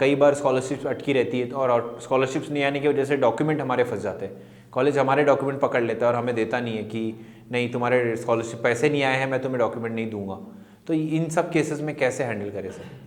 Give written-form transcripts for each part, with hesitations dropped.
कई बार स्कॉलरशिप्स अटकी रहती है और स्कॉलरशिप्स नहीं आने की वजह से डॉक्यूमेंट हमारे फंस जाते हैं। कॉलेज हमारे डॉक्यूमेंट पकड़ लेता है और हमें देता नहीं है कि नहीं तुम्हारे स्कॉलरशिप पैसे नहीं आए हैं, मैं तुम्हें डॉक्यूमेंट नहीं दूंगा। तो इन सब केसेस में कैसे हैंडल करें sir?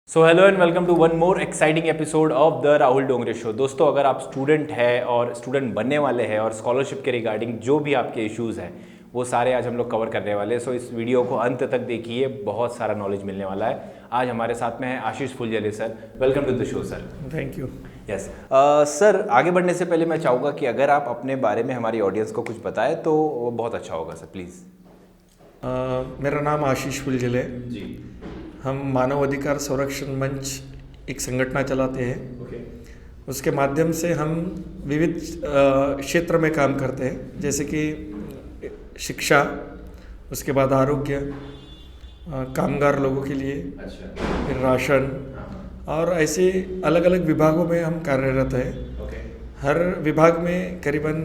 So hello and welcome to one more exciting episode of the Rahul Dongre show. दोस्तों, अगर आप स्टूडेंट हैं और स्टूडेंट बनने वाले हैं और स्कॉलरशिप के रिगार्डिंग जो भी आपके इश्यूज़ हैं वो सारे आज हम लोग कवर करने वाले हैं। सो इस वीडियो को अंत तक देखिए, बहुत सारा नॉलेज मिलने वाला है। आज हमारे साथ में है Ashish Phuljhale sir. Welcome to the show sir. Thank you. Yes sir, आगे बढ़ने से पहले मैं चाहूँगा कि अगर आप अपने बारे में हमारी ऑडियंस को कुछ बताएं तो वो बहुत अच्छा होगा सर, प्लीज़। मेरा नाम आशीष फुलझले जी। हम मानव अधिकार संरक्षण मंच एक संगठन चलाते हैं। उसके माध्यम से हम विविध क्षेत्र में काम करते हैं, जैसे कि शिक्षा, उसके बाद आरोग्य, कामगार लोगों के लिए, फिर राशन और ऐसे अलग अलग विभागों में हम कार्यरत हैं। हर विभाग में करीबन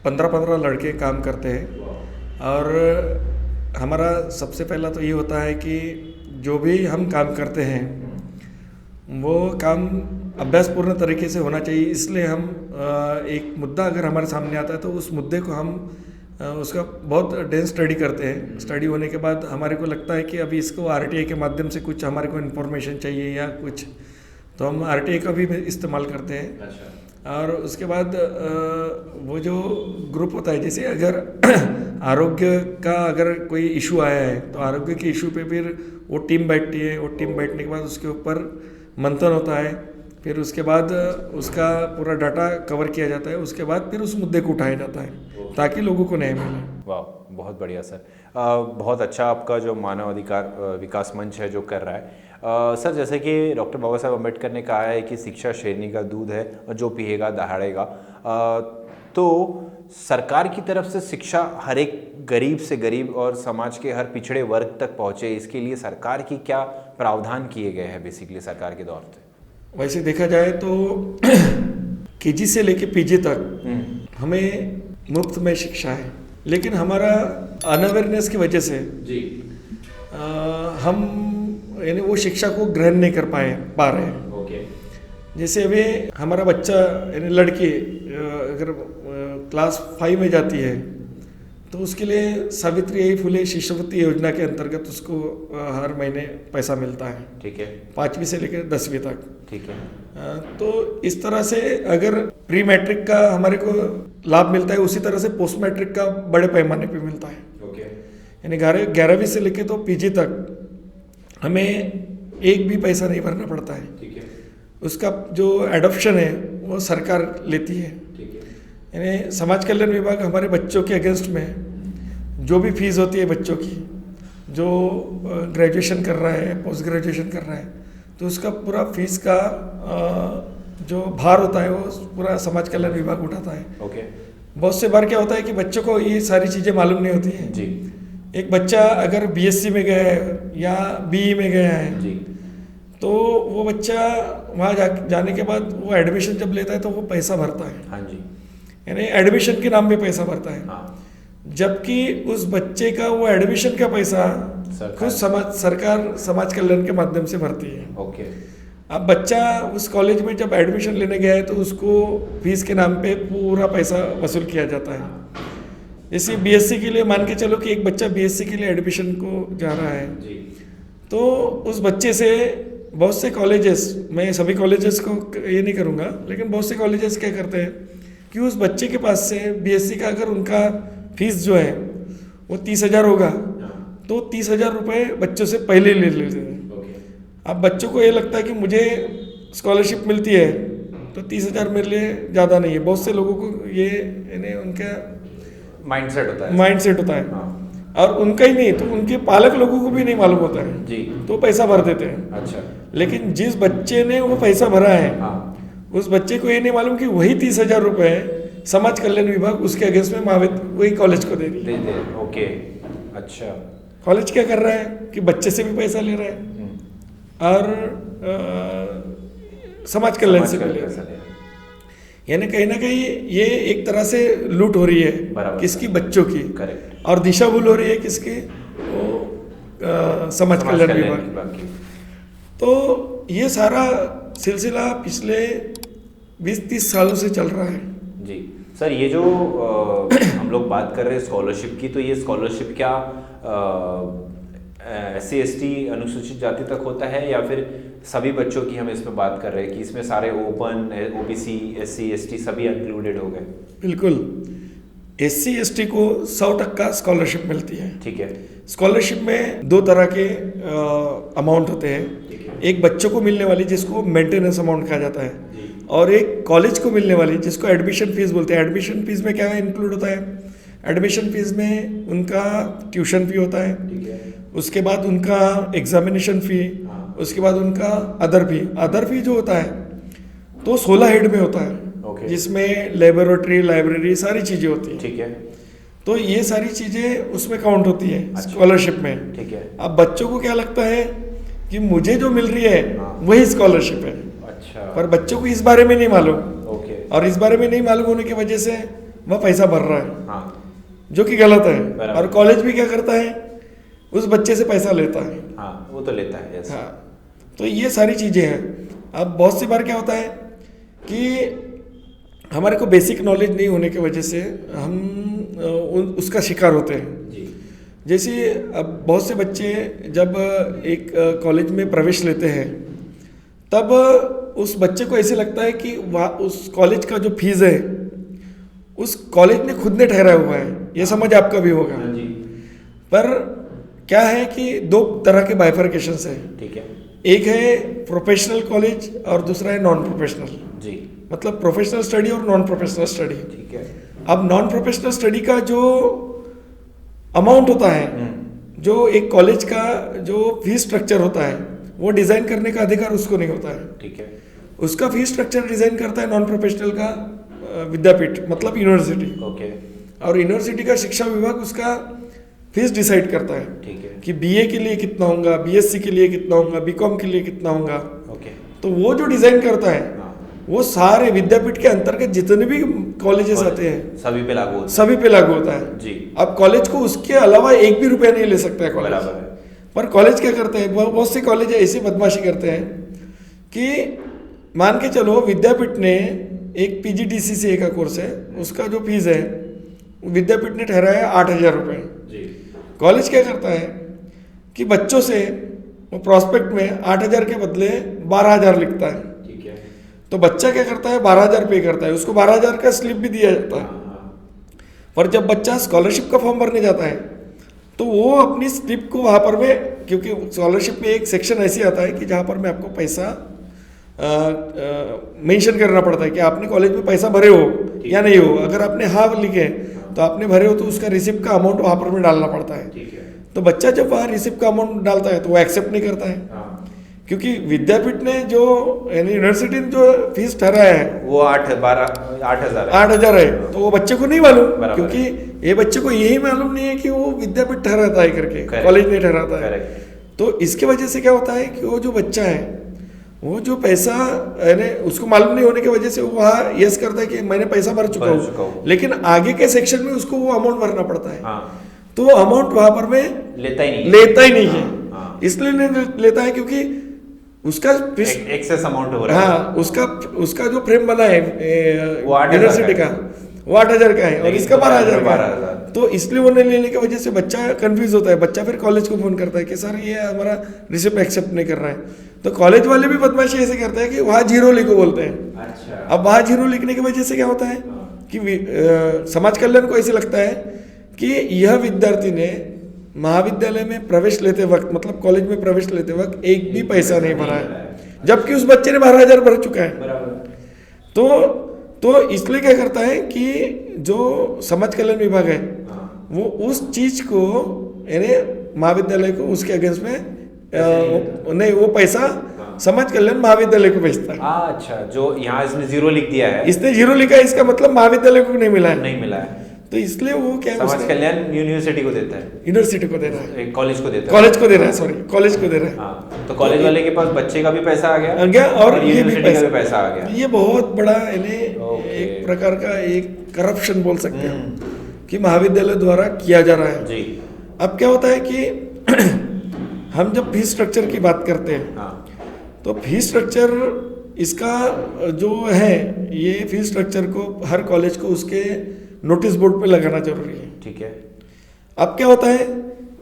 15-15 लड़के काम करते हैं। और हमारा सबसे पहला तो ये होता है कि जो भी हम काम करते हैं वो काम अभ्यासपूर्ण तरीके से होना चाहिए। इसलिए हम एक मुद्दा अगर हमारे सामने आता है तो उस मुद्दे को हम उसका बहुत डेंस स्टडी करते हैं। स्टडी होने के बाद हमारे को लगता है कि अभी इसको आरटीआई के माध्यम से कुछ हमारे को इन्फॉर्मेशन चाहिए या कुछ, तो हम आरटीआई का भी इस्तेमाल करते हैं। अच्छा। और उसके बाद वो जो ग्रुप होता है, जैसे अगर आरोग्य का अगर कोई इशू आया है तो आरोग्य के इशू पे फिर वो टीम बैठती है। वो टीम बैठने के बाद उसके ऊपर मंथन होता है, फिर उसके बाद उसका पूरा डाटा कवर किया जाता है। उसके बाद फिर उस मुद्दे को उठाया जाता है ताकि लोगों को न्याय मिले। वाह, बहुत बढ़िया सर। बहुत अच्छा आपका जो मानव अधिकार विकास मंच है जो कर रहा है। सर, जैसे कि डॉक्टर बाबा साहब अम्बेडकर ने कहा है कि शिक्षा शेरनी का दूध है और जो पिएगा दहाड़ेगा। तो सरकार की तरफ से शिक्षा हर एक गरीब से गरीब और समाज के हर पिछड़े वर्ग तक पहुँचे, इसके लिए सरकार की क्या प्रावधान किए गए हैं बेसिकली सरकार के दौर से? वैसे देखा जाए तो केजी से लेके पीजी तक हमें मुफ्त में शिक्षा है, लेकिन हमारा अनअवेयरनेस की वजह से जी हम यानी वो शिक्षा को ग्रहण नहीं कर पा रहे हैं। ओके। जैसे अभी हमारा बच्चा यानी लड़की अगर क्लास 5 में जाती है तो उसके लिए सावित्रीबाई फुले शिष्यवृत्ति योजना के अंतर्गत उसको हर महीने पैसा मिलता है। ठीक है। 5वीं से लेकर 10वीं तक। ठीक है। तो इस तरह से अगर प्री मैट्रिक का हमारे को लाभ मिलता है, उसी तरह से पोस्ट मैट्रिक का बड़े पैमाने पे मिलता है। ओके। यानी 11वीं से लेकर तो पीजी तक हमें एक भी पैसा नहीं भरना पड़ता है। ठीक है। उसका जो एडॉप्शन है वो सरकार लेती है। ठीक है। यानी समाज कल्याण विभाग हमारे बच्चों के अगेंस्ट में जो भी फीस होती है बच्चों की, जो ग्रेजुएशन कर रहा है, पोस्ट ग्रेजुएशन कर रहा है, तो उसका पूरा फीस का जो भार होता है वो पूरा समाज कल्याण विभाग उठाता है। ओके। बहुत से बार क्या होता है कि बच्चों को ये सारी चीज़ें मालूम नहीं होती हैं। जी। एक बच्चा अगर बीएससी में गया है या बीई में गया है जी। तो वो बच्चा वहाँ जाने के बाद वो एडमिशन जब लेता है तो वो पैसा भरता है। हाँ जी। यानी एडमिशन के नाम पे पैसा भरता है। हाँ। जबकि उस बच्चे का वो एडमिशन का पैसा खुद सरकार समाज कल्याण के माध्यम से भरती है। ओके। अब बच्चा उस कॉलेज में जब एडमिशन लेने गया है तो उसको फीस के नाम पे पूरा पैसा वसूल किया जाता है। जैसे बीएससी के लिए मान के चलो कि एक बच्चा बीएससी के लिए एडमिशन को जा रहा है जी। तो उस बच्चे से बहुत से कॉलेजेस, मैं सभी कॉलेजेस को ये नहीं करूँगा, लेकिन बहुत से कॉलेजेस क्या करते हैं कि उस बच्चे के पास से बीएससी का अगर उनका फीस जो है वो 30,000 होगा तो 30,000 रुपये बच्चों से पहले ले लेते हैं। अब बच्चों को ये लगता है कि मुझे स्कॉलरशिप मिलती है तो 30,000 मेरे लिए ज़्यादा नहीं है। बहुत से लोगों को ये यानी उनका माइंडसेट होता है। हाँ। और उनका ही नहीं तो उनके पालक लोगों को भी नहीं मालूम होता है जी। तो पैसा भर देते हैं। अच्छा। लेकिन जिस बच्चे ने वो पैसा भरा है हाँ। उस बच्चे को ये नहीं मालूम कि वही 30,000 रुपये समाज कल्याण विभाग उसके अगेंस्ट में वही कॉलेज को दे रही है। ओके। अच्छा। कॉलेज क्या कर रहा है कि बच्चे से भी पैसा ले रहा है और समाज कल्याण से भी ले रहा है। यानी कहीं ना कहीं ये एक तरह से लूट हो रही है किसकी, बच्चों की। करेक्ट। और दिशा भूल हो रही है किसकी, वो समाज कल्याण विभाग। की। तो ये सारा सिलसिला पिछले 20-30 सालों से चल रहा है। जी सर, ये जो हम लोग बात कर रहे हैं स्कॉलरशिप की, तो ये स्कॉलरशिप क्या SC/ST अनुसूचित जाति तक होता है या फिर सभी बच्चों की हम इसमें बात कर रहे हैं कि इसमें सारे ओपन, OBC, SC/ST सभी इंक्लूडेड हो गए? बिल्कुल, SC/ST को 100% स्कॉलरशिप मिलती है। ठीक है। स्कॉलरशिप में 2 तरह के अमाउंट होते हैं, एक बच्चों को मिलने वाली जिसको मेंटेनेंस अमाउंट कहा जाता है, और एक कॉलेज को मिलने वाली जिसको एडमिशन फीस बोलते हैं। एडमिशन फीस में क्या इंक्लूड होता है? एडमिशन फीस में उनका ट्यूशन फी होता है, उसके बाद उनका एग्जामिनेशन फी, उसके बाद उनका अदर फी जो होता है तो 16 हेड में होता है, जिसमें लेबोरेटरी, लाइब्रेरी सारी चीज़ें होती हैं। ठीक है। तो ये सारी चीज़ें उसमें काउंट होती है स्कॉलरशिप में। ठीक है। अब बच्चों को क्या लगता है कि मुझे जो मिल रही है वही स्कॉलरशिप है। अच्छा। पर बच्चों को इस बारे में नहीं मालूम, ओके। और इस बारे में नहीं मालूम होने की वजह से वह पैसा भर रहा है, हाँ। जो कि गलत है। और कॉलेज भी क्या करता है, उस बच्चे से पैसा लेता है। हाँ, वो तो लेता है। यस। हाँ, तो ये सारी चीज़ें हैं। अब बहुत सी बार क्या होता है कि हमारे को बेसिक नॉलेज नहीं होने की वजह से हम उसका शिकार होते हैं। जी। जैसे अब बहुत से बच्चे जब एक कॉलेज में प्रवेश लेते हैं, तब उस बच्चे को ऐसे लगता है कि वहाँ उस कॉलेज का जो फीस है उस कॉलेज ने खुद ने ठहराया हुआ है। ये समझ आपका भी होगा। जी। पर क्या है कि 2 तरह के बाइफर्केशंस हैं। ठीक है। एक है प्रोफेशनल कॉलेज और दूसरा है नॉन प्रोफेशनल। जी। मतलब प्रोफेशनल स्टडी और नॉन प्रोफेशनल स्टडी। ठीक है। अब नॉन प्रोफेशनल स्टडी का जो अमाउंट होता है, जो एक कॉलेज का जो फीस स्ट्रक्चर होता है, वो डिज़ाइन करने का अधिकार उसको नहीं होता है। ठीक है। उसका फीस स्ट्रक्चर डिज़ाइन करता है नॉन प्रोफेशनल का विद्यापीठ, मतलब यूनिवर्सिटी। ओके। और यूनिवर्सिटी का शिक्षा विभाग उसका फीस डिसाइड करता है। ठीक है। कि BA के लिए कितना होगा, BSc के लिए कितना होगा, BCom के लिए कितना होगा। ओके। तो वो जो डिज़ाइन करता है वो सारे विद्यापीठ के अंतर्गत जितने भी कॉलेजेस आते हैं सभी पे लागू होता है। सभी पे लागू होता है। जी। अब कॉलेज को उसके अलावा 1 भी रुपया नहीं ले सकता है कॉलेज। बराबर है। पर कॉलेज क्या करते हैं, बहुत से कॉलेज ऐसी बदमाशी करते हैं कि मान के चलो विद्यापीठ ने एक PGDCCA का कोर्स है, उसका जो फीस है विद्यापीठ ने ठहराया 8,000 रुपये। जी। कॉलेज क्या करता है कि बच्चों से वो प्रॉस्पेक्ट में 8,000 के बदले 12,000 लिखता है। ठीक है। तो बच्चा क्या करता है, 12,000 पे करता है, उसको 12,000 का स्लिप भी दिया जाता है। पर जब बच्चा स्कॉलरशिप का फॉर्म भरने जाता है तो वो अपनी स्लिप को वहाँ पर में, क्योंकि स्कॉलरशिप में एक सेक्शन ऐसे आता है कि जहाँ पर में आपको पैसा मेंशन करना पड़ता है कि आपने कॉलेज में पैसा भरे हो या नहीं हो। अगर आपने हाँ लिखे तो आपने भरे हो तो उसका रिसिप्ट का अमाउंट वहाँ पर में डालना पड़ता है। ठीक है। तो बच्चा जब वहाँ रिसिप्ट का अमाउंट डालता है तो वो एक्सेप्ट नहीं करता है, क्योंकि विद्यापीठ ने जो यानी यूनिवर्सिटी ने जो फीस ठहराया है वो 8,000 है। तो वो बच्चे को नहीं मालूम, बराबर। क्योंकि ये बच्चे को यही मालूम नहीं है कि वो विद्यापीठ ठहराता है करके, Correct। कॉलेज नहीं ठहराता है। Correct। तो इसके वजह से क्या होता है कि वो जो बच्चा है वो जो पैसा यानी उसको मालूम नहीं होने की वजह से वो वहाँ यस करता है कि मैंने पैसा भर चुका हूँ, लेकिन आगे के सेक्शन में उसको वो अमाउंट भरना पड़ता है। हाँ। तो वो अमाउंट वहाँ पर में लेता ही नहीं है। हाँ। इसलिए नहीं लेता है क्योंकि उसका एक्सेस अमाउंट हो रहा है। हाँ, उसका जो फ्रेम बना है यूनिवर्सिटी का वो 8,000 का है और इसका 12,000 का है। तो इसलिए वो नहीं लेने की वजह से बच्चा कंफ्यूज होता है। बच्चा फिर कॉलेज को फोन करता है कि सर ये हमारा रिसिप्ट एक्सेप्ट नहीं कर रहा है। तो कॉलेज वाले भी बदमाशी ऐसे करते हैं कि वहाँ 0 लिखो बोलते हैं। अच्छा। अब वहाँ 0 लिखने की वजह से क्या होता है कि समाज कल्याण को ऐसे लगता है कि यह विद्यार्थी ने महाविद्यालय में प्रवेश लेते वक्त, मतलब कॉलेज में प्रवेश लेते वक्त एक भी पैसा नहीं भरा है, जबकि उस बच्चे ने 12,000 भर चुका है। तो इसलिए क्या करता है कि जो समाज कल्याण विभाग है वो उस चीज को यानी महाविद्यालय को उसके अगेंस्ट में नहीं, वो पैसा समाज कल्याण महाविद्यालय को भेजता है। अच्छा, जो यहाँ इसने 0 लिख दिया है, इसने 0 लिखा है, इसका मतलब महाविद्यालय को नहीं मिला है। तो इसलिए वो क्या समाज कल्याण यूनिवर्सिटी को देता है, यूनिवर्सिटी को दे रहा है, कॉलेज को देता है, कॉलेज को दे रहा है, सॉरी कॉलेज को दे रहा है। हाँ, तो कॉलेज वाले के पास बच्चे का भी पैसा आ गया और ये भी पैसा आ गया। ये बहुत बड़ा यानी एक प्रकार का एक करप्शन बोल सकते हैं कि महाविद्यालय द्वारा किया जा रहा है। जी। अब क्या होता है कि हम जब फीस स्ट्रक्चर की बात करते हैं हाँ तो फीस स्ट्रक्चर इसका जो है, ये फीस स्ट्रक्चर को हर कॉलेज को उसके नोटिस बोर्ड पे लगाना जरूरी है। ठीक है। अब क्या होता है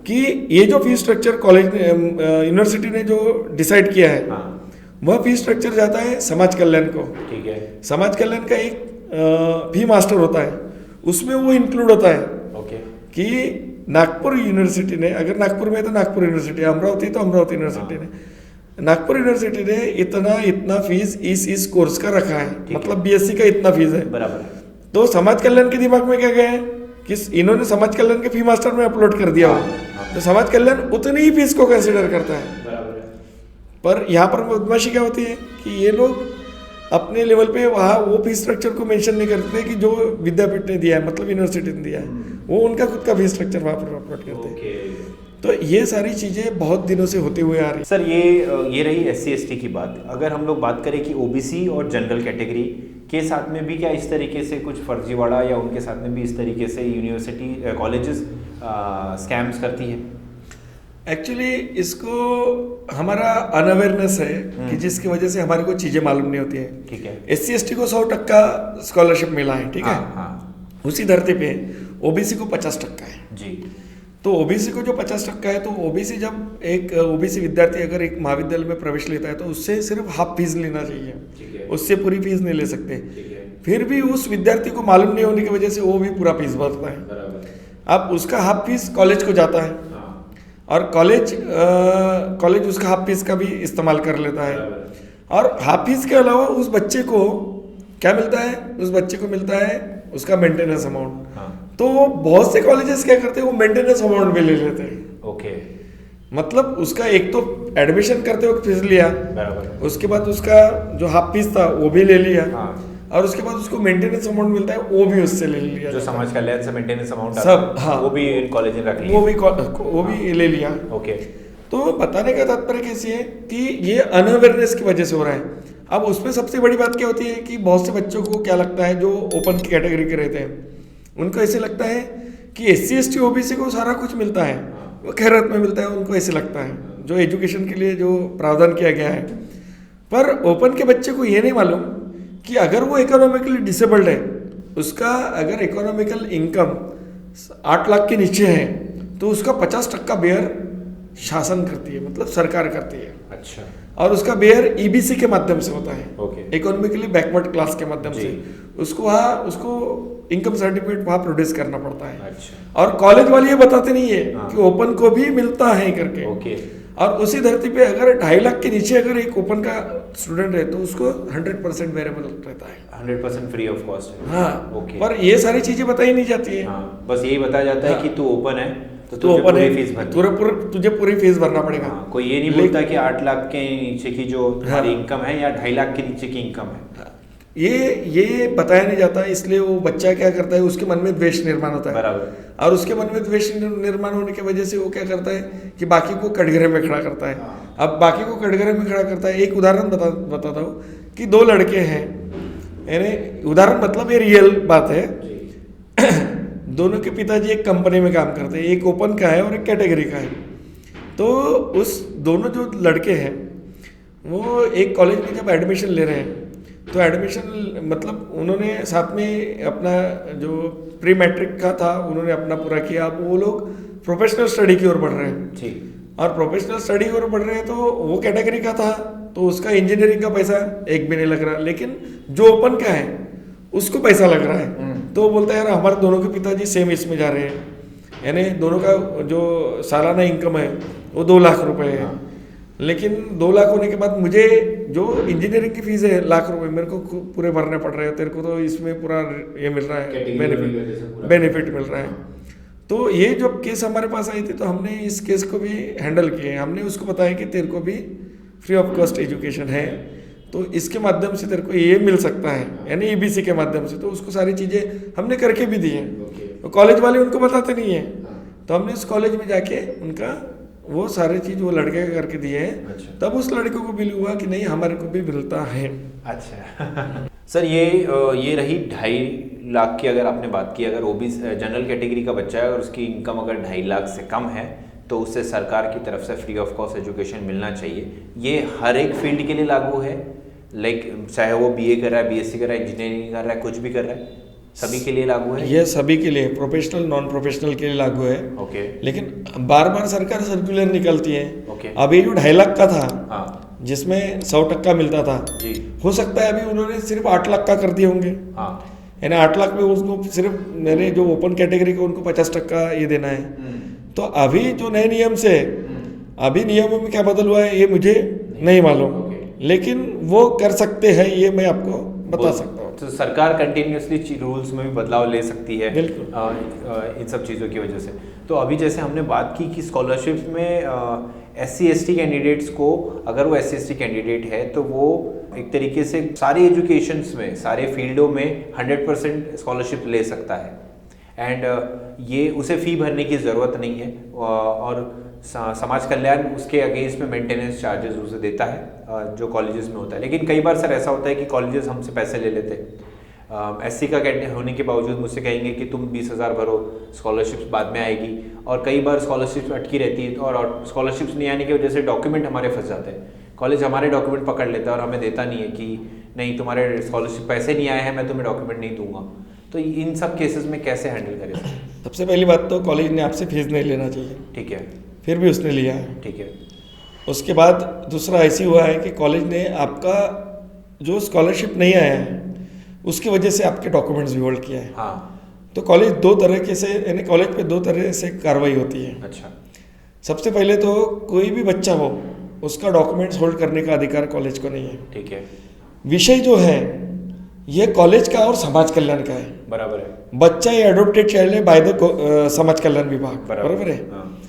कि ये जो फीस स्ट्रक्चर कॉलेज ने यूनिवर्सिटी ने जो डिसाइड किया है, हाँ वह फीस स्ट्रक्चर जाता है समाज कल्याण को। ठीक है। समाज कल्याण का एक फी मास्टर होता है, उसमें वो इंक्लूड होता है ओके। कि नागपुर यूनिवर्सिटी ने, अगर नागपुर में तो नागपुर यूनिवर्सिटी, अमरावती तो अमरावती यूनिवर्सिटी ने, नागपुर यूनिवर्सिटी ने इतना फीस इस कोर्स का रखा है, मतलब बीएससी का इतना फीस है। बराबर। तो समाज कल्याण के दिमाग में क्या गया है कि इन्होंने समाज कल्याण के फी मास्टर में अपलोड कर दिया हो, तो समाज कल्याण उतनी ही फीस को कंसिडर करता है। बराबर है। पर यहाँ पर बदमाशी क्या होती है कि ये लोग अपने लेवल पे वहाँ वो फीस स्ट्रक्चर को मेंशन नहीं करते कि जो विद्यापीठ ने दिया है, मतलब यूनिवर्सिटी ने दिया है, वो उनका खुद का फीस स्ट्रक्चर वहाँ पर अपलोड करते हैं। ओके। तो ये सारी चीज़ें बहुत दिनों से होते हुए आ रही हैं। सर ये रही SC/ST की बात। अगर हम लोग बात करें कि OBC और जनरल कैटेगरी के साथ में भी क्या इस तरीके से कुछ फर्जीवाड़ा या उनके साथ में भी इस तरीके से यूनिवर्सिटी कॉलेजेस स्कैम्स करती है? एक्चुअली इसको हमारा अनअवेयरनेस है कि जिसकी वजह से हमारे को चीज़ें मालूम नहीं होती है। ठीक है। SC/ST को 100% स्कॉलरशिप मिला है, ठीक है। हाँ। उसी धरती पे OBC को 50% है जी। तो OBC को जो 50% है, तो OBC जब एक OBC विद्यार्थी अगर एक महाविद्यालय में प्रवेश लेता है तो उससे सिर्फ हाफ फीस लेना चाहिए, ठीक है। उससे पूरी फीस नहीं ले सकते। ठीक है। फिर भी उस विद्यार्थी को मालूम नहीं होने की वजह से वो भी पूरा फीस भरता है। बराबर। अब उसका हाफ फीस कॉलेज को जाता है, हाँ। और कॉलेज उसका हाफ फीस का भी इस्तेमाल कर लेता है। बराबर। और हाफ फीस के अलावा उस बच्चे को क्या मिलता है? उस बच्चे को मिलता है उसका मेंटेनेंस अमाउंट। हाँ। तो बहुत से कॉलेजेस क्या करते हैं, वो मेंटेनेंस अमाउंट भी ले लेते हैं। ओके। मतलब उसका एक तो एडमिशन करते वक्त फीस लिया, बराबर। उसके बाद उसका जो हाफ फीस था वो भी ले लिया, हाँ। और उसके बाद उसको मेंटेनेंस अमाउंट मिलता है वो भी उससे ले लिया, जो समाज कल्याण से मेंटेनेंस अमाउंट सब, हाँ, वो भी इन कॉलेज ने रख लिया। वो भी ले लिया। ओके। तो बताने का तात्पर्य कैसी है कि ये अनअवेयरनेस की वजह से हो रहा है। अब उसमें सबसे बड़ी बात क्या होती है कि बहुत से बच्चों को क्या लगता है, जो ओपन की कैटेगरी के रहते हैं, उनको ऐसे लगता है कि SC/ST OBC को सारा कुछ मिलता है, वो खैरत में मिलता है, उनको ऐसे लगता है, जो एजुकेशन के लिए जो प्रावधान किया गया है। पर ओपन के बच्चे को ये नहीं मालूम कि अगर वो इकोनॉमिकली डिसेबल्ड है, उसका अगर इकोनॉमिकल इनकम 8 लाख के नीचे है, तो उसका 50% बेयर शासन करती है, मतलब सरकार करती है। अच्छा। और उसका बेयर EBC के माध्यम से होता है, ओके। इकोनॉमिकली बैकवर्ड क्लास के माध्यम से उसको इनकम सर्टिफिकेट वहाँ प्रोड्यूस करना पड़ता है। अच्छा। और कॉलेज वाले ये बताते नहीं है हाँ। कि ओपन को भी मिलता है करके। ओके। और उसी धरती पे अगर 2.5 लाख के नीचे अगर एक ओपन का स्टूडेंट है तो उसको 100% वेरिएबल रहता है, 100% फ्री ऑफ कॉस्ट है। हाँ। ओके। पर ये सारी चीजें बताई नहीं जाती है। हाँ, बस यही बताया जाता है हाँ। कि तू ओपन है तो तो तुझे ओपन पूरी है, फीस भरनी। तुझे पूरी फीस भरना पड़ेगा। हाँ, कोई ये नहीं बोलता कि 8 लाख के नीचे की जो तुम्हारी हाँ। इनकम है या 2.5 लाख के नीचे की इनकम है, ये बताया नहीं जाता, इसलिए वो बच्चा क्या करता है, उसके मन में द्वेष निर्माण होता है। बराबर। और उसके मन में द्वेष निर्माण होने की वजह से वो क्या करता है कि बाकी को कटघरे में खड़ा करता है। अब बाकी को कटघरे में खड़ा करता है, एक उदाहरण बताता हूँ कि 2 लड़के हैं, यानी उदाहरण मतलब ये रियल बात है। दोनों के पिताजी एक कंपनी में काम करते हैं, एक ओपन का है और एक कैटेगरी का है। तो उस दोनों जो लड़के हैं वो एक कॉलेज में जब एडमिशन ले रहे हैं, तो एडमिशन मतलब उन्होंने साथ में अपना जो प्री मैट्रिक का था उन्होंने अपना पूरा किया। अब वो लोग प्रोफेशनल स्टडी की ओर बढ़ रहे हैं, ठीक। और प्रोफेशनल स्टडी की ओर बढ़ रहे हैं, तो वो कैटेगरी का था तो उसका इंजीनियरिंग का पैसा एक भी नहीं लग रहा, लेकिन जो ओपन का है उसको पैसा लग रहा है। तो वो बोलता है यार हमारे दोनों के पिताजी सेम इसमें जा रहे हैं, यानी दोनों का जो सालाना इनकम है वो 2 लाख रुपए है। लेकिन 2 लाख होने के बाद मुझे जो इंजीनियरिंग की फीस है लाख रुपए मेरे को पूरे भरने पड़ रहे हैं, तेरे को तो इसमें पूरा ये मिल रहा है, बेनिफिट मिल रहा है। तो ये जब केस हमारे पास आई थी तो हमने इस केस को भी हैंडल किए। हमने उसको बताया कि तेरे को भी फ्री ऑफ कॉस्ट एजुकेशन है, तो इसके माध्यम से तेरे को ये मिल सकता है, यानी EBC के माध्यम से। तो उसको सारी चीज़ें हमने करके भी दी हैं। तो कॉलेज वाले उनको बताते नहीं हैं, तो हमने उस कॉलेज में जाके उनका वो सारे चीज़ वो लड़के का करके दिए हैं। अच्छा। तब उस लड़के को बिल हुआ कि नहीं हमारे को भी मिलता है। अच्छा। सर ये रही 2.5 लाख की अगर आपने बात की, अगर OBC जनरल कैटेगरी का बच्चा है और उसकी इनकम अगर 2.5 लाख से कम है तो उससे सरकार की तरफ से फ्री ऑफ कॉस्ट एजुकेशन मिलना चाहिए। ये हर एक फील्ड के लिए लागू है, लाइक चाहे वो बीए कर रहा है, बीएससी कर रहा है, इंजीनियरिंग कर रहा है, कुछ भी कर रहा है, सभी के लिए लागू है? ये सभी के लिए, प्रोफेशनल नॉन प्रोफेशनल के लिए लागू है। ओके। लेकिन बार बार सरकार सर्कुलर निकलती है। ओके। अब ये जो 2.5 लाख का था, हाँ जिसमें 100% मिलता था, जी, हो सकता है अभी उन्होंने सिर्फ 8 लाख का कर दिए होंगे। हाँ, यानी 8 लाख में उसको सिर्फ मेरे जो ओपन कैटेगरी को उनको 50% ये देना है। तो अभी जो नए नियम से, अभी नियमों में क्या बदल हुआ है ये मुझे नहीं मालूम, लेकिन वो कर सकते हैं, ये मैं आपको बता सकता हूँ। तो सरकार कंटिन्यूसली रूल्स में भी बदलाव ले सकती है बिल्कुल। इन सब चीज़ों की वजह से। तो अभी जैसे हमने बात की कि स्कॉलरशिप में SC/ST कैंडिडेट्स को, अगर वो SC/ST कैंडिडेट है तो वो एक तरीके से सारी एजुकेशंस में, सारे फील्डों में 100% स्कॉलरशिप ले सकता है। एंड ये उसे फ़ी भरने की ज़रूरत नहीं है, और समाज कल्याण उसके अगेंस्ट में मेंटेनेंस चार्जेस उसे देता है जो कॉलेजेस में होता है। लेकिन कई बार सर ऐसा होता है कि कॉलेजेस हमसे पैसे ले लेते हैं। SC का कैंडिडेट होने के बावजूद मुझसे कहेंगे कि तुम 20,000 भरो, स्कॉलरशिप्स बाद में आएगी। और कई बार स्कॉलरशिप्स अटकी रहती है, और स्कॉलरशिप्स नहीं आने की वजह से डॉक्यूमेंट हमारे फंस जाते हैं। कॉलेज हमारे डॉक्यूमेंट पकड़ लेता है और हमें देता नहीं है कि नहीं, तुम्हारे स्कॉलरशिप पैसे नहीं आए हैं, मैं तुम्हें डॉक्यूमेंट नहीं दूंगा। तो इन सब केसेस में कैसे हैंडल करें? सबसे पहली बात तो कॉलेज ने आपसे फीस नहीं लेना चाहिए, ठीक है, फिर भी उसने लिया है। ठीक है। उसके बाद दूसरा ऐसी हुआ है कि कॉलेज ने आपका जो स्कॉलरशिप नहीं आया है उसकी वजह से आपके डॉक्यूमेंट्स भी होल्ड किया है। हाँ। तो कॉलेज 2 तरह से, यानी कॉलेज पे 2 तरह से कार्रवाई होती है। अच्छा। सबसे पहले तो कोई भी बच्चा हो, उसका डॉक्यूमेंट्स होल्ड करने का अधिकार कॉलेज को नहीं है। ठीक है। विषय जो है ये कॉलेज का और समाज कल्याण का है। बराबर है। बच्चा ये एडोप्टेड चाइल्ड है बाय द समाज कल्याण विभाग, बराबर है। हाँ।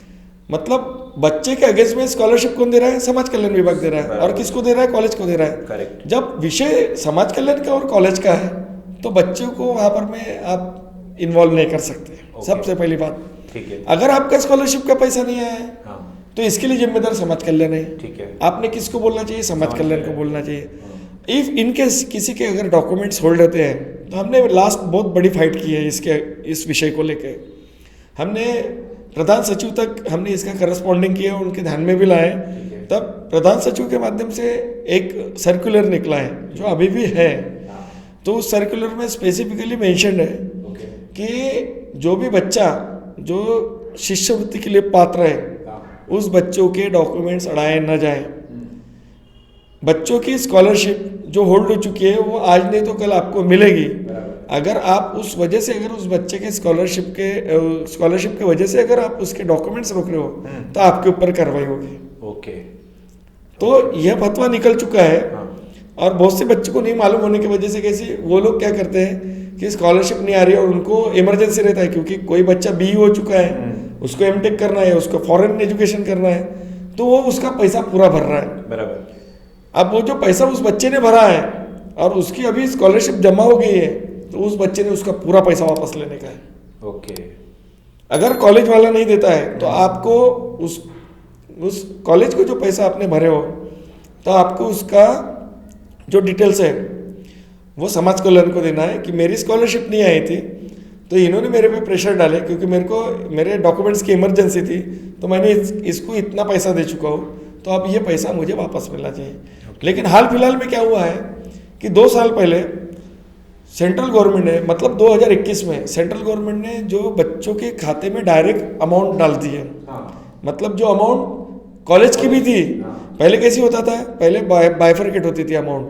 मतलब बच्चे के अगेंस्ट में स्कॉलरशिप कौन दे रहा है? समाज कल्याण विभाग दे रहा है। और किसको दे रहा है? कॉलेज को दे रहा है। करेक्ट। जब विषय समाज कल्याण का और कॉलेज का है तो बच्चों को वहां पर में आप इन्वॉल्व नहीं कर सकते। सबसे पहली बात, ठीक है। अगर आपका स्कॉलरशिप का पैसा नहीं आया है, हाँ, तो इसके लिए जिम्मेदार समाज कल्याण है। ठीक है। आपने किसको बोलना चाहिए? समाज कल्याण को बोलना चाहिए। इफ इनकेस किसी के अगर डॉक्यूमेंट्स होल्ड रहते हैं, तो हमने लास्ट बहुत बड़ी फाइट की है इस विषय को लेकर। हमने प्रधान सचिव तक हमने इसका करस्पॉन्डिंग किया, उनके ध्यान में भी लाए। तब प्रधान सचिव के माध्यम से एक सर्कुलर निकला है जो अभी भी है। तो उस सर्कुलर में स्पेसिफिकली मेंशन है कि जो भी बच्चा जो शिष्यवृत्ति के लिए पात्र है, उस बच्चों के डॉक्यूमेंट्स अड़ाए न जाए। बच्चों की स्कॉलरशिप जो होल्ड हो चुकी है वो आज नहीं तो कल आपको मिलेगी। अगर आप उस वजह से, अगर उस बच्चे के स्कॉलरशिप के वजह से अगर आप उसके डॉक्यूमेंट्स रोक रहे हो तो आपके ऊपर कार्रवाई होगी। ओके। तो यह फतवा निकल चुका है। और बहुत से बच्चों को नहीं मालूम होने की वजह से कैसे वो लोग क्या करते हैं कि स्कॉलरशिप नहीं आ रही है और उनको इमरजेंसी रहता है, क्योंकि कोई बच्चा BE हो चुका है, उसको M.Tech करना है, उसको फॉरेन एजुकेशन करना है, तो वो उसका पैसा पूरा भर रहा है। बराबर। अब वो जो पैसा उस बच्चे ने भरा है और उसकी अभी स्कॉलरशिप जमा हो गई है, तो उस बच्चे ने उसका पूरा पैसा वापस लेने का है। ओके। अगर कॉलेज वाला नहीं देता है तो आपको उस कॉलेज को जो पैसा आपने भरे हो, तो आपको उसका जो डिटेल्स है वो समाज कल्याण को देना है कि मेरी स्कॉलरशिप नहीं आई थी, तो इन्होंने मेरे पे प्रेशर डाले क्योंकि मेरे डॉक्यूमेंट्स की इमरजेंसी थी, तो मैंने इसको इतना पैसा दे चुका हूँ, तो अब ये पैसा मुझे वापस मिलना चाहिए। लेकिन हाल फिलहाल में क्या हुआ है कि 2 साल पहले सेंट्रल गवर्नमेंट ने, मतलब 2021 में सेंट्रल गवर्नमेंट ने जो बच्चों के खाते में डायरेक्ट अमाउंट डाल दी है, मतलब जो अमाउंट कॉलेज की भी थी। पहले कैसी होता था? पहले बाइफरकेट होती थी अमाउंट,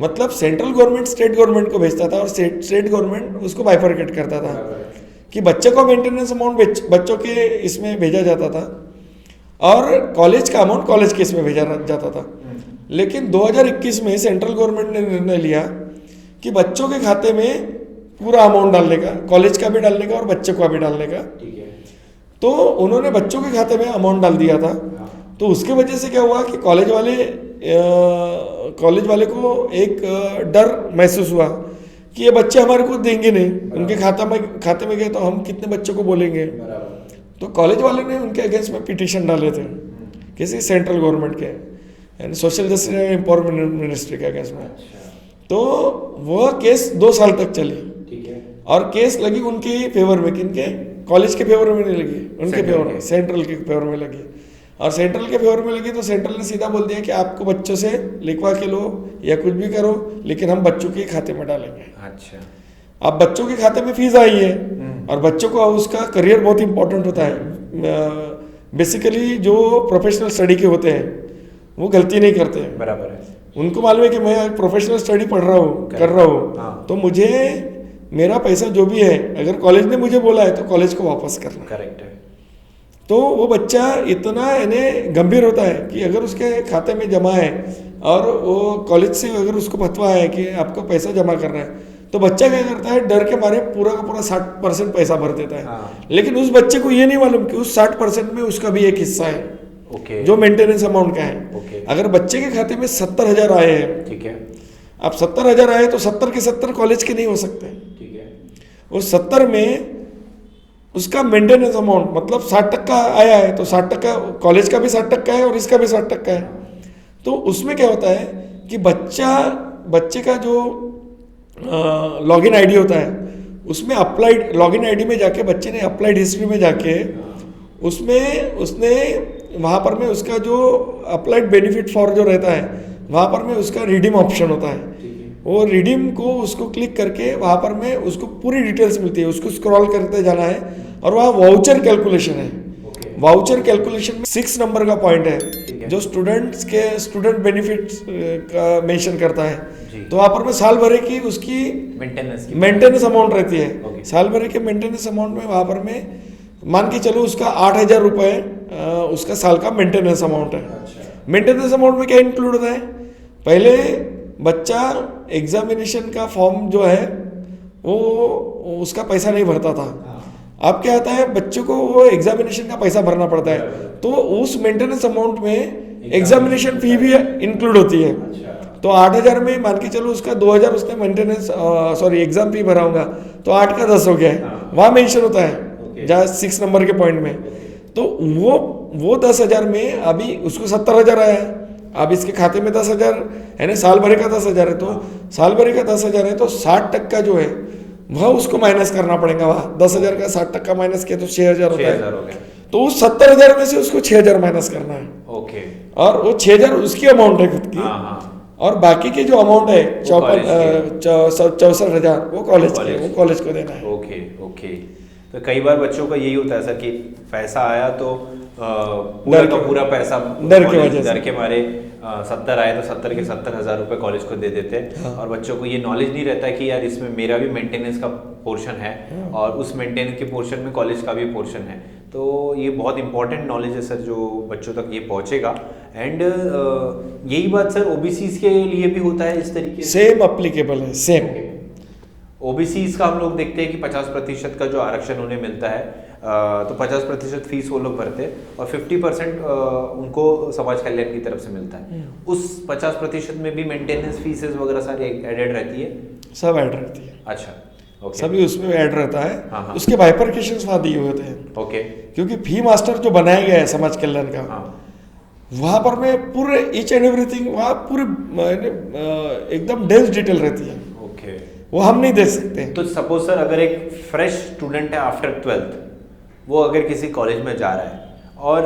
मतलब सेंट्रल गवर्नमेंट स्टेट गवर्नमेंट को भेजता था और स्टेट गवर्नमेंट उसको बाइफरकेट करता था कि बच्चे को मेंटेनेंस अमाउंट बच्चों के इसमें भेजा जाता था और कॉलेज का अमाउंट कॉलेज के इसमें भेजा जाता था। लेकिन 2021 में सेंट्रल गवर्नमेंट ने निर्णय लिया कि बच्चों के खाते में पूरा अमाउंट डालने का, कॉलेज का भी डालने का और बच्चे का भी डालने का। तो उन्होंने बच्चों के खाते में अमाउंट डाल दिया था। तो उसके वजह से क्या हुआ कि कॉलेज वाले को एक डर महसूस हुआ कि ये बच्चे हमारे को देंगे नहीं, उनके खाते में गए तो हम कितने बच्चों को बोलेंगे। तो कॉलेज वाले ने उनके अगेंस्ट में पिटीशन डाले थे किसी सेंट्रल गवर्नमेंट के, यानी social justice and empowerment ministry के अगेंस्ट में। तो वह केस 2 साल तक चली। ठीक है। और केस लगी उनके फेवर में, किनके? कॉलेज के फेवर में नहीं लगी, उनके सेंट्रल फेवर के। में, सेंट्रल के फेवर में लगी। और सेंट्रल के फेवर में लगी तो सेंट्रल ने सीधा बोल दिया कि आपको बच्चों से लिखवा के लो या कुछ भी करो, लेकिन हम बच्चों के खाते में डालेंगे। अच्छा। अब बच्चों के खाते में फीस आई है और बच्चों को उसका करियर बहुत इंपॉर्टेंट होता है। बेसिकली जो प्रोफेशनल स्टडी के होते हैं वो गलती नहीं करते हैं। बराबर है। उनको मालूम है कि मैं प्रोफेशनल स्टडी पढ़ रहा हूँ, कर रहा हूँ, हाँ। तो मुझे मेरा पैसा जो भी है अगर कॉलेज ने मुझे बोला है तो कॉलेज को वापस करना। करेक्ट है। तो वो बच्चा इतना यानी गंभीर होता है कि अगर उसके खाते में जमा है और वो कॉलेज से अगर उसको फतवा है कि आपको पैसा जमा करना है, तो बच्चा क्या करता है, डर के मारे पूरा का पूरा 60% पैसा भर देता है। हाँ। लेकिन उस बच्चे को ये नहीं मालूम कि उस 60% में उसका भी एक हिस्सा है ओके। जो मेंटेनेंस अमाउंट का है। ओके। अगर बच्चे के खाते में 70,000 आए हैं, ठीक है। अब 70,000 आए तो 70 के 70 कॉलेज के नहीं हो सकते। ठीक है। उस 70 में उसका मेंटेनेंस अमाउंट मतलब 60% आया है तो 60% कॉलेज का भी 60% है और इसका भी 60% है। तो उसमें क्या होता है कि बच्चे का जो लॉगिन आईडी होता है उसमें अप्लाइड लॉगिन आईडी में जाके बच्चे ने अप्लाइड हिस्ट्री में जाके उसमें उसने वहाँ पर में उसका जो अप्लाइड बेनिफिट फॉर जो रहता है वहाँ पर में उसका रिडीम ऑप्शन होता है। वो रिडीम को उसको क्लिक करके वहाँ पर में उसको पूरी डिटेल्स मिलती है, उसको स्क्रॉल करते जाना है और वहाँ वाउचर कैलकुलेशन है। वाउचर कैलकुलेशन में 6 नंबर का पॉइंट है जो स्टूडेंट बेनिफिट्स का मेंशन करता है। तो वहाँ पर में साल भर की उसकी मेंटेनेंस अमाउंट रहती है। साल भर के मेंटेनेंस अमाउंट में वहाँ पर में मान के चलो उसका 8,000 रुपये उसका साल का मेंटेनेंस अमाउंट है। मेंटेनेंस अमाउंट में क्या इंक्लूड होता है, पहले बच्चा एग्जामिनेशन का फॉर्म जो है वो उसका पैसा नहीं भरता था। अब क्या आता है, बच्चों को वो एग्जामिनेशन का पैसा भरना पड़ता है, तो उस मेंटेनेंस अमाउंट में एग्जामिनेशन फी भी इंक्लूड होती है। तो 8,000 में मान के चलो उसका 2,000 उसने मेंटेनेंस एग्जाम फी भरा होगा तो 8 का 10 हो गया है, वहाँ मेंशन होता है जहाँ 6 नंबर के पॉइंट में। तो वो 10,000 में अभी उसको 70,000 आया है, अब इसके खाते में 10,000 है ना, साल भर का 10,000 है, तो साल भर का 10,000 है तो 60% जो है वह उसको माइनस करना पड़ेगा। वहाँ 10,000 का 60% माइनस किया तो 6,000 होता है। तो उस 70,000 में से उसको 6,000 माइनस करना है। ओके। और वो 6,000 उसकी अमाउंट है खुद की, और बाकी के जो अमाउंट है 64,000 वो कॉलेज को देना है। Okay okay. तो कई बार बच्चों का यही होता है सर कि पैसा आया तो पूरा का पूरा पैसा डर के मारे 70 आए तो 70 के 70,000 रुपये कॉलेज को दे देते हैं। हाँ। और बच्चों को ये नॉलेज नहीं रहता कि यार इसमें मेरा भी मेंटेनेंस का पोर्शन है। हाँ। और उस मेंटेनेंस के पोर्शन में कॉलेज का भी पोर्शन है। तो ये बहुत इंपॉर्टेंट नॉलेज है सर जो बच्चों तक ये पहुंचेगा। एंड यही बात सर ओबीसीज के लिए भी होता है इस तरीके से? सेम अप्लीकेबल है, सेम। ओबीसीज का हम लोग देखते हैं कि 50% का जो आरक्षण उन्हें मिलता है, तो 50% फीस वो लोग भरते हैं और 50% उनको समाज कल्याण की तरफ से मिलता है। उस 50% में भी मेंटेनेंस फीसेस वगैरह सारी एडेड रहती है? सब ऐड रहती है। अच्छा, ओके। सभी उसमें ऐड रहता है। हाँ। उसके बाइफरकेशंस वहाँ दिए हुए थे। ओके। क्योंकि फी मास्टर जो बनाया गया है समाज कल्याण का, वहाँ पर में पूरे ईच एंड एवरीथिंग वहाँ पूरी एकदम डेप्थ डिटेल रहती है। ओके। वो हम नहीं देख सकते। तो सपोज सर अगर एक फ्रेश स्टूडेंट है आफ्टर 12th, वो अगर किसी कॉलेज में जा रहा है और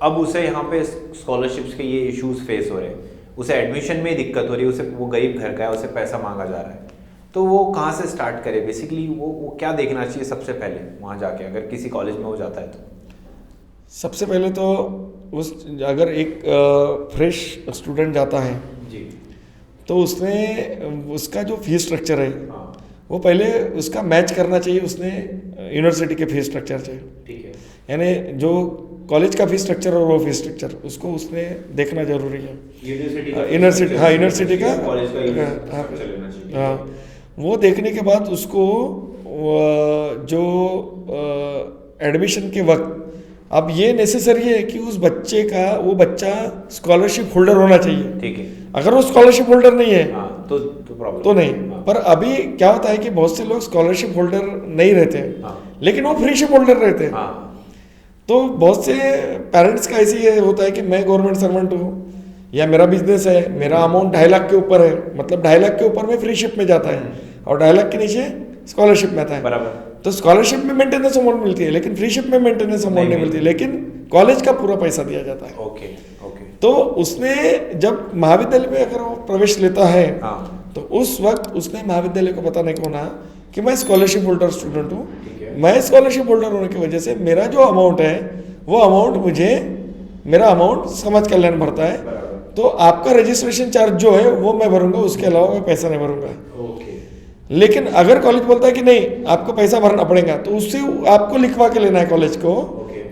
अब उसे यहाँ पे स्कॉलरशिप्स के ये इश्यूज फेस हो रहे हैं, उसे एडमिशन में दिक्कत हो रही है, उसे वो गरीब घर का है, उसे पैसा मांगा जा रहा है, तो वो कहाँ से स्टार्ट करे? बेसिकली वो क्या देखना चाहिए सबसे पहले वहाँ जाके अगर किसी कॉलेज में वो जाता है तो? सबसे पहले तो अगर एक फ्रेश स्टूडेंट जाता है जी, तो उसने उसका जो फीस स्ट्रक्चर है वो पहले उसका मैच करना चाहिए उसने यूनिवर्सिटी के फीस स्ट्रक्चर से। ठीक है। यानी जो कॉलेज का फीस स्ट्रक्चर और वो फीस स्ट्रक्चर उसको उसने देखना जरूरी है। यूनिवर्सिटी हाँ यूनिवर्सिटी का हाँ, वो देखने के बाद उसको जो एडमिशन के वक्त अब ये नेसेसरी है कि उस बच्चे का वो बच्चा स्कॉलरशिप होल्डर होना चाहिए। ठीक है। अगर वो स्कॉलरशिप होल्डर नहीं है तो प्रॉब्लम तो नहीं। पर अभी क्या होता है कि बहुत से लोग स्कॉलरशिप होल्डर नहीं रहते हैं, लेकिन वो फ्रीशिप होल्डर रहते हैं। तो बहुत से पेरेंट्स का ऐसे ही होता है कि मैं गवर्नमेंट सर्वेंट हूँ या मेरा बिजनेस है, मेरा अमाउंट 2.5 लाख के ऊपर है, मतलब 2.5 लाख के ऊपर में फ्रीशिप में जाता है और 2.5 लाख के नीचे स्कॉलरशिप में आता है। बराबर। तो स्कॉलरशिप में मेंटेनेंस अमाउंट मिलती है, लेकिन फ्रीशिप में मेंटेनेंस अमाउंट नहीं मिलती, लेकिन कॉलेज का पूरा पैसा दिया जाता है। Okay okay. तो उसने जब महाविद्यालय में अगर वो प्रवेश लेता है, हाँ। तो उस वक्त उसने महाविद्यालय को बताने को ना कि मैं स्कॉलरशिप होल्डर स्टूडेंट हूँ, मैं स्कॉलरशिप होल्डर होने की वजह से मेरा जो अमाउंट है वो अमाउंट मेरा अमाउंट समाज कल्याण भरता है, तो आपका रजिस्ट्रेशन चार्ज जो है वो मैं भरूंगा, उसके अलावा मैं पैसा नहीं भरूंगा। लेकिन अगर कॉलेज बोलता है कि नहीं आपको पैसा भरना पड़ेगा, तो उससे आपको लिखवा के लेना है कॉलेज को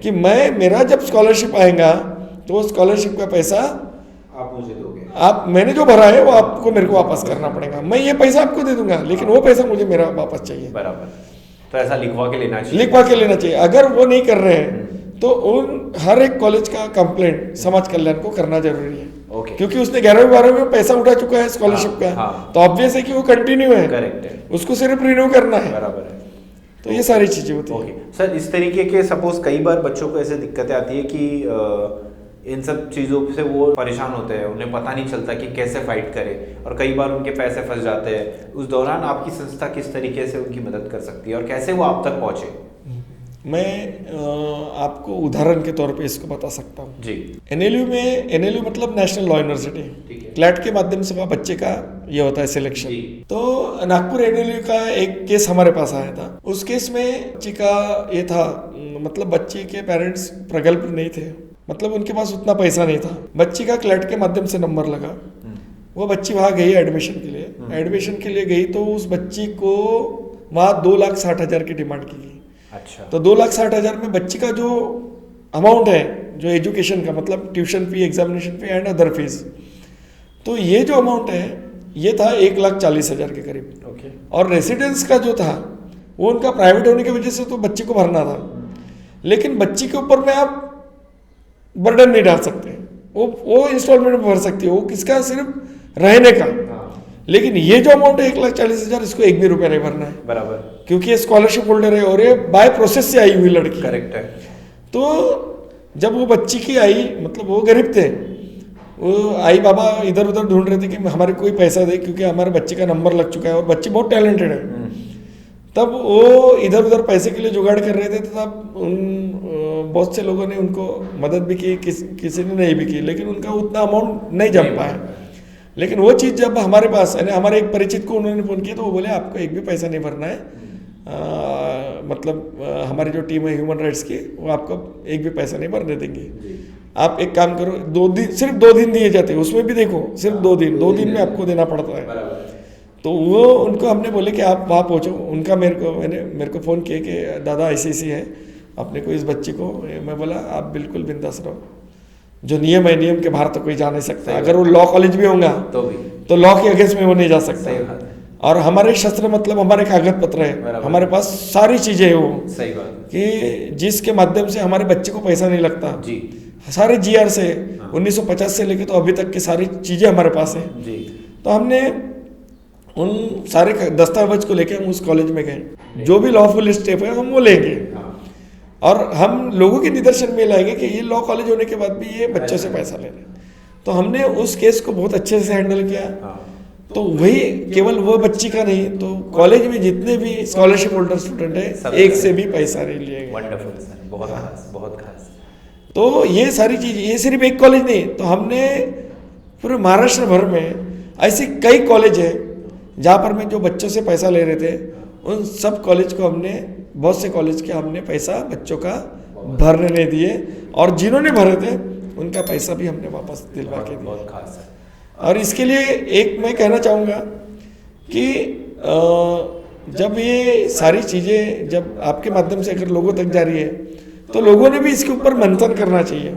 कि मेरा जब स्कॉलरशिप आएगा तो वो स्कॉलरशिप का पैसा आप मुझे दोगे, मैंने जो भरा है वो आपको मेरे को वापस करना पड़ेगा। मैं ये पैसा आपको दे दूंगा, लेकिन वो पैसा मुझे मेरा वापस चाहिए। बराबर। तो ऐसा लिखवा के लेना चाहिए, लिखवा के लेना चाहिए। अगर वो नहीं कर रहे हैं तो उन हर एक कॉलेज का कंप्लेंट समाज कल्याण को करना जरूरी है। ओके। क्योंकि उसने 11वीं 12वीं में पैसा उठा चुका है स्कॉलरशिप का, हाँ। तो ऑब्वियस है कि वो कंटिन्यू है, करेक्ट है, उसको सिर्फ रिन्यू करना है। बराबर है। तो ये सारी चीजें होती ओके सर, इस तरीके के सपोज कई बार बच्चों को ऐसे दिक्कतें आती है कि इन सब चीज़ों से वो परेशान होते हैं, उन्हें पता नहीं चलता कि कैसे फाइट करें, और कई बार उनके पैसे फंस जाते हैं। उस दौरान आपकी संस्था किस तरीके से उनकी मदद कर सकती है और कैसे वो आप तक पहुँचे? मैं आपको उदाहरण के तौर पे इसको बता सकता हूँ जी। एनएलयू मतलब नेशनल लॉ यूनिवर्सिटी, क्लैट के माध्यम से बच्चे का ये होता है सिलेक्शन। तो नागपुर एनएलयू का एक केस हमारे पास आया था। उस केस में बच्ची का ये था, मतलब बच्ची के पेरेंट्स प्रगल्भ नहीं थे, मतलब उनके पास उतना पैसा नहीं था। बच्ची का क्लैट के माध्यम से नंबर लगा, वो बच्ची वहाँ गई एडमिशन के लिए। एडमिशन के लिए गई तो उस बच्ची को वहाँ 2,60,000 की डिमांड की गई। अच्छा। तो 2,60,000 में बच्ची का जो अमाउंट है जो एजुकेशन का, मतलब tuition fee, examination fee and other fees, तो ये जो अमाउंट है ये था 1,40,000 के करीब। ओके। और रेसिडेंस का जो था वो उनका प्राइवेट होने की वजह से तो बच्ची को भरना था, लेकिन बच्ची के ऊपर में आप बर्डन नहीं डाल सकते। वो इंस्टॉलमेंट में भर सकती है, वो किसका, सिर्फ रहने का। लेकिन ये जो अमाउंट है 1,40,000, इसको एक भी रुपया नहीं भरना है, बराबर, क्योंकि ये स्कॉलरशिप होल्डर है और ये बाय प्रोसेस से आई हुई लड़की। करेक्ट है। तो जब वो बच्ची की आई, मतलब वो गरीब थे, वो आई बाबा इधर उधर ढूंढ रहे थे कि हमारे कोई पैसा दे, क्योंकि हमारे बच्चे का नंबर लग चुका है और बच्ची बहुत टैलेंटेड है। तब वो इधर उधर पैसे के लिए जुगाड़ कर रहे थे, तब बहुत से लोगों ने उनको मदद भी की, किसी ने नहीं भी की, लेकिन उनका उतना अमाउंट नहीं जम पाया। लेकिन वो चीज़ जब हमारे पास, यानी हमारे एक परिचित को उन्होंने फ़ोन किया, तो वो बोले आपको एक भी पैसा नहीं भरना है, मतलब हमारी जो टीम है ह्यूमन राइट्स की, वो आपको एक भी पैसा नहीं भरने देंगे। आप एक काम करो, 2 दिन, सिर्फ 2 दिन दिए जाते हैं, उसमें भी देखो सिर्फ 2 दिन में आपको देना पड़ता है। तो वो उनको हमने बोले कि आप वहाँ पहुँचो। उनका मेरे को फ़ोन किए कि दादा ऐसी है, अपने को इस बच्ची को। मैं बोला आप बिल्कुल बिंदास रहो, जो नियम है नियम के बाहर तो कोई जा नहीं सकता। अगर वो लॉ कॉलेज भी होगा तो लॉ के अगेंस्ट में वो नहीं जा सकता। और हमारे शस्त्र मतलब हमारे कागज पत्र है, हमारे पास सारी चीजें है, वो सही बात कि जिसके माध्यम से हमारे बच्चे को पैसा नहीं लगता जी। सारे GR से 1950 से लेके तो अभी तक की सारी चीजें हमारे पास है जी। तो हमने उन सारे दस्तावेज को लेके हम उस कॉलेज में गए, जो भी लॉफुल स्टेप है हम वो लेंगे, और हम लोगों के निदर्शन में लाएंगे कि ये लॉ कॉलेज होने के बाद भी ये बच्चों से पैसा ले रहे हैं। तो हमने उस केस को बहुत अच्छे से हैंडल किया। तो वही केवल वो बच्ची का नहीं, तो कॉलेज में जितने भी स्कॉलरशिप होल्डर स्टूडेंट है, एक से भी पैसा नहीं लिए गए। वंडरफुल सर, बहुत खास, बहुत खास। तो ये सारी चीज, ये सिर्फ एक कॉलेज नहीं, तो हमने पूरे महाराष्ट्र भर में ऐसे कई कॉलेज है जहाँ पर में जो बच्चों से पैसा ले रहे थे, उन सब कॉलेज को हमने, बहुत से कॉलेज के हमने पैसा बच्चों का भरने नहीं दिए, और जिन्होंने भरे थे उनका पैसा भी हमने वापस दिलवा के दिया। बहुत खास है। और इसके लिए एक मैं कहना चाहूँगा कि जब ये सारी चीज़ें जब आपके माध्यम से अगर लोगों तक जा रही है, तो लोगों ने भी इसके ऊपर मंथन करना चाहिए।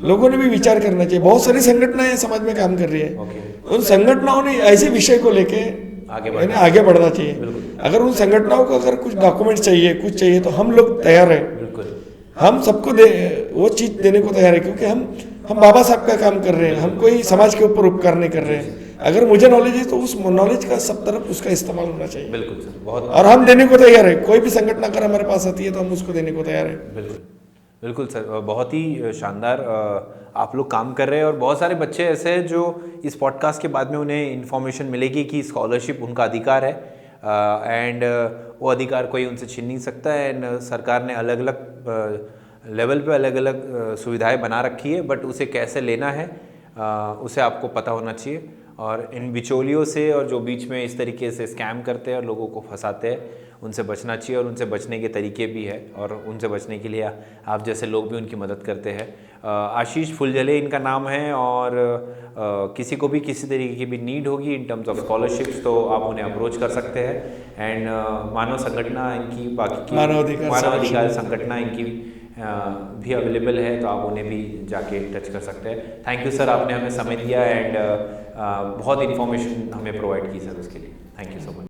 लोगों ने भी विचार करना चाहिए। बहुत सारी संगठनाएं समाज में काम कर रही है, उन संगठनाओं ने ऐसे विषय को लेके आगे बढ़ना चाहिए। अगर उन संगठनाओं को अगर कुछ डॉक्यूमेंट चाहिए, कुछ चाहिए, तो हम लोग तैयार हैं, हम सबको वो चीज़ देने को तैयार है, क्योंकि हम बाबा साहब का काम कर रहे हैं, हम कोई समाज के ऊपर उपकार नहीं कर रहे हैं। अगर मुझे नॉलेज है तो उस नॉलेज का सब तरफ उसका इस्तेमाल होना चाहिए। बिल्कुल सर, बहुत। और हम देने को तैयार है, कोई भी संगठन अगर हमारे पास आती है तो हम उसको देने को तैयार है। बिल्कुल बिल्कुल सर, बहुत ही शानदार आप लोग काम कर रहे हैं, और बहुत सारे बच्चे ऐसे हैं जो इस पॉडकास्ट के बाद में उन्हें इन्फॉर्मेशन मिलेगी कि स्कॉलरशिप उनका अधिकार है। एंड वो अधिकार कोई उनसे छीन नहीं सकता है। एंड सरकार ने अलग अलग लेवल पे अलग अलग सुविधाएं बना रखी है, बट उसे कैसे लेना है उसे आपको पता होना चाहिए। और इन बिचौलियों से और जो बीच में इस तरीके से स्कैम करते हैं और लोगों को फंसाते हैं, उनसे बचना चाहिए। और उनसे बचने के तरीके भी है, और उनसे बचने के लिए आप जैसे लोग भी उनकी मदद करते हैं। आशीष फुलझले इनका नाम है, और किसी को भी किसी तरीके की भी नीड होगी इन टर्म्स ऑफ स्कॉलरशिप्स तो आप उन्हें अप्रोच कर सकते हैं। एंड मानव संगठना इनकी बाकी की मानव अधिकार संगठना इनकी भी अवेलेबल है, तो आप उन्हें भी जाके टच कर सकते हैं। थैंक यू सर, आपने हमें समय दिया एंड बहुत इन्फॉर्मेशन हमें प्रोवाइड की सर, उसके लिए थैंक यू सो मच।